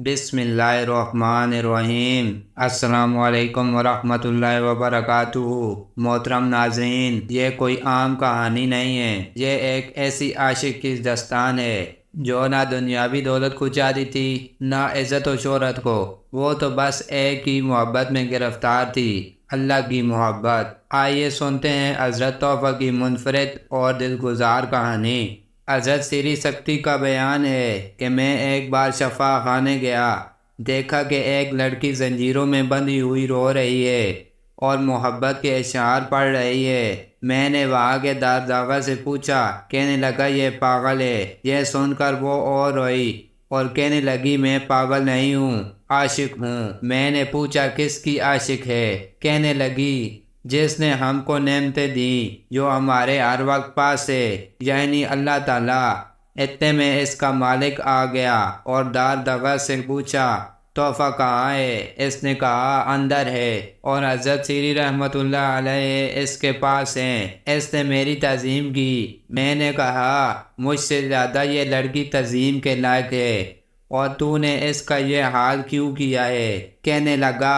بسم اللہ الرحمن الرحیم۔ السلام علیکم ورحمۃ اللہ وبرکاتہ۔ محترم ناظرین، یہ کوئی عام کہانی نہیں ہے، یہ ایک ایسی عاشق کی داستان ہے جو نہ دنیاوی دولت کو چاہتی تھی نہ عزت و شہرت کو۔ وہ تو بس ایک ہی محبت میں گرفتار تھی، اللہ کی محبت۔ آئیے سنتے ہیں حضرت توفیق کی منفرد اور دلگزار کہانی۔ حضرت سری سکتی کا بیان ہے کہ میں ایک بار شفا خانے گیا، دیکھا کہ ایک لڑکی زنجیروں میں بندھی ہوئی رو رہی ہے اور محبت کے اشعار پڑھ رہی ہے۔ میں نے وہاں کے دارداغا سے پوچھا، کہنے لگا یہ پاگل ہے۔ یہ سن کر وہ اور روئی اور کہنے لگی میں پاگل نہیں ہوں، عاشق ہوں۔ میں نے پوچھا کس کی عاشق ہے؟ کہنے لگی جس نے ہم کو نعمتیں دیں، جو ہمارے ہر وقت پاس ہے، یعنی اللہ تعالیٰ۔ اتنے میں اس کا مالک آ گیا اور داردغا سے پوچھا تحفہ کہاں ہے؟ اس نے کہا اندر ہے اور حضرت سری رحمۃ اللہ علیہ اس کے پاس ہیں۔ اس نے میری تعظیم کی۔ میں نے کہا مجھ سے زیادہ یہ لڑکی تعظیم کے لائق ہے، اور تو نے اس کا یہ حال کیوں کیا ہے؟ کہنے لگا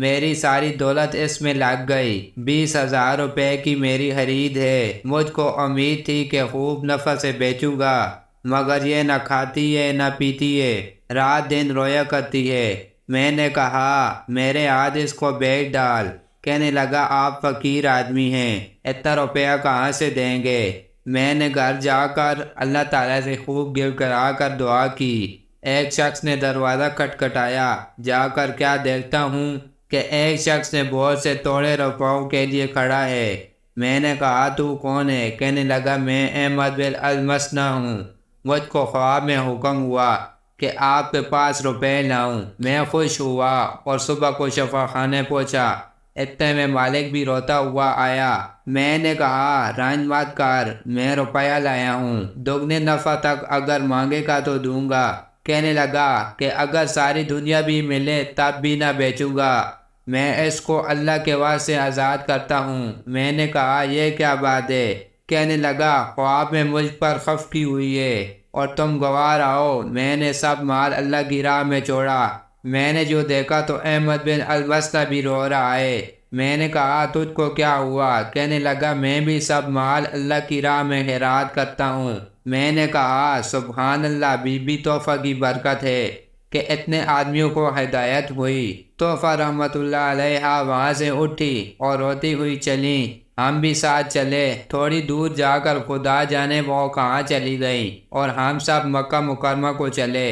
میری ساری دولت اس میں لگ گئی، 20,000 روپے کی میری خرید ہے۔ مجھ کو امید تھی کہ خوب نفع سے بیچوں گا، مگر یہ نہ کھاتی ہے نہ پیتی ہے، رات دن رویا کرتی ہے۔ میں نے کہا میرے ہاتھ اس کو بیچ ڈال۔ کہنے لگا آپ فقیر آدمی ہیں، اتنا روپیہ کہاں سے دیں گے؟ میں نے گھر جا کر اللہ تعالیٰ سے خوب گر گڑا کر دعا کی۔ ایک شخص نے دروازہ کھٹکھٹایا، جا کر کیا دیکھتا ہوں کہ ایک شخص نے بہت سے توڑے روپوں کے لیے کھڑا ہے۔ میں نے کہا تو کون ہے؟ کہنے لگا میں احمد بن المثنیٰ ہوں، مجھ کو خواب میں حکم ہوا کہ آپ کے پاس روپے لاؤں۔ میں خوش ہوا اور صبح کو شفا خانے پہنچا۔ اتنے میں مالک بھی روتا ہوا آیا۔ میں نے کہا رنج مت کر، میں روپیہ لایا ہوں، دگنے نفع تک اگر مانگے گا تو دوں گا۔ کہنے لگا کہ اگر ساری دنیا بھی ملے تب بھی نہ بیچوں گا، میں اس کو اللہ کے واسطے آزاد کرتا ہوں۔ میں نے کہا یہ کیا بات ہے؟ کہنے لگا خواب میں مجھ پر خف کی ہوئی ہے اور تم گواہ رہو، میں نے سب مال اللہ کی راہ میں چھوڑا۔ میں نے جو دیکھا تو احمد بن المثنیٰ بھی رو رہا ہے۔ میں نے کہا تجھ کو کیا ہوا؟ کہنے لگا میں بھی سب مال اللہ کی راہ میں خیرات کرتا ہوں۔ میں نے کہا سبحان اللہ، بی بی توفیق کی برکت ہے کہ اتنے آدمیوں کو ہدایت ہوئی۔ توفیق رحمۃ اللہ علیہ وہاں سے اٹھی اور روتی ہوئی چلیں، ہم بھی ساتھ چلے۔ تھوڑی دور جا کر خدا جانے وہ کہاں چلی گئی اور ہم سب مکہ مکرمہ کو چلے۔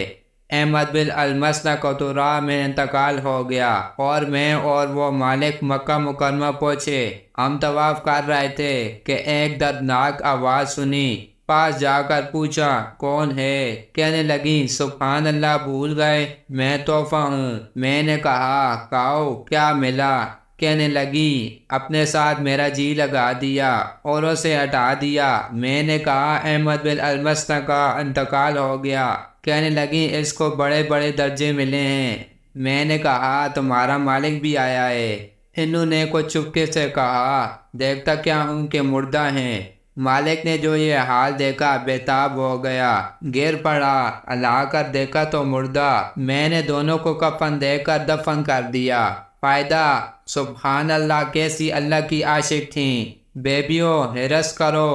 احمد بن المثنیٰ کو تو راہ میں انتقال ہو گیا اور میں اور وہ مالک مکہ مکرمہ پہنچے۔ ہم طواف کر رہے تھے کہ ایک دردناک آواز سنی۔ پاس جا کر پوچھا کون ہے؟ کہنے لگی سبحان اللہ، بھول گئے میں توفیق ہوں۔ میں نے کہا کہو کیا ملا؟ کہنے لگی اپنے ساتھ میرا جی لگا دیا اور اسے ہٹا دیا۔ میں نے کہا احمد بن المثنیٰ کا انتقال ہو گیا۔ کہنے لگی اس کو بڑے بڑے درجے ملے ہیں۔ میں نے کہا تمہارا مالک بھی آیا ہے؟ انہوں نے کچھ چپکے سے کہا دیکھتا کیا ہوں کہ مردہ ہیں۔ مالک نے جو یہ حال دیکھا بے تاب ہو گیا، گر پڑا، ہلا کر دیکھا تو مردہ۔ میں نے دونوں کو کفن دے کر دفن کر دیا۔ فائدہ سبحان اللہ، کیسی اللہ کی عاشق تھیں۔ بیبیوں حرص کرو۔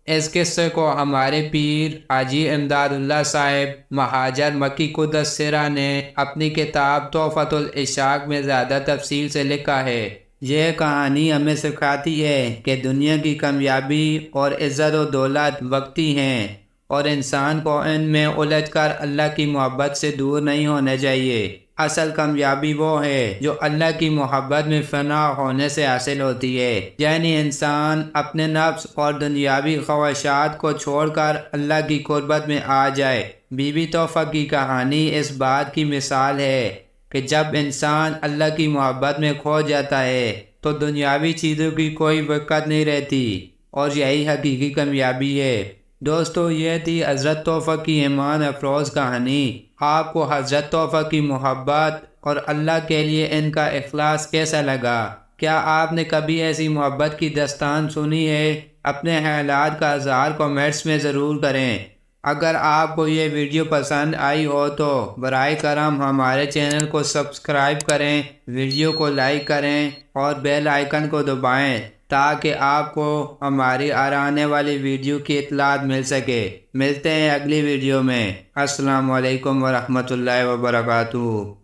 اس قصے کو ہمارے پیر حاجی امداد اللہ صاحب مہاجر مکی قدس سرہ نے اپنی کتاب تحفۃ العشاق میں زیادہ تفصیل سے لکھا ہے۔ یہ کہانی ہمیں سکھاتی ہے کہ دنیا کی کامیابی اور عزت و دولت وقتی ہیں، اور انسان کو ان میں الجھ کر اللہ کی محبت سے دور نہیں ہونا چاہیے۔ اصل کامیابی وہ ہے جو اللہ کی محبت میں فنا ہونے سے حاصل ہوتی ہے، یعنی انسان اپنے نفس اور دنیاوی خواہشات کو چھوڑ کر اللہ کی قربت میں آ جائے۔ بی بی توفیق کی کہانی اس بات کی مثال ہے کہ جب انسان اللہ کی محبت میں کھو جاتا ہے تو دنیاوی چیزوں کی کوئی وقت نہیں رہتی، اور یہی حقیقی کامیابی ہے۔ دوستو، یہ تھی حضرت توفیق کی ایمان افروز کہانی۔ آپ کو حضرت توفیق کی محبت اور اللہ کے لیے ان کا اخلاص کیسا لگا؟ کیا آپ نے کبھی ایسی محبت کی داستان سنی ہے؟ اپنے خیالات کا اظہار کمنٹس میں ضرور کریں۔ اگر آپ کو یہ ویڈیو پسند آئی ہو تو براہ کرم ہمارے چینل کو سبسکرائب کریں، ویڈیو کو لائک کریں اور بیل آئیکن کو دبائیں تاکہ آپ کو ہماری آنے والی ویڈیو کی اطلاعات مل سکے۔ ملتے ہیں اگلی ویڈیو میں۔ السلام علیکم ورحمۃ اللہ وبرکاتہ۔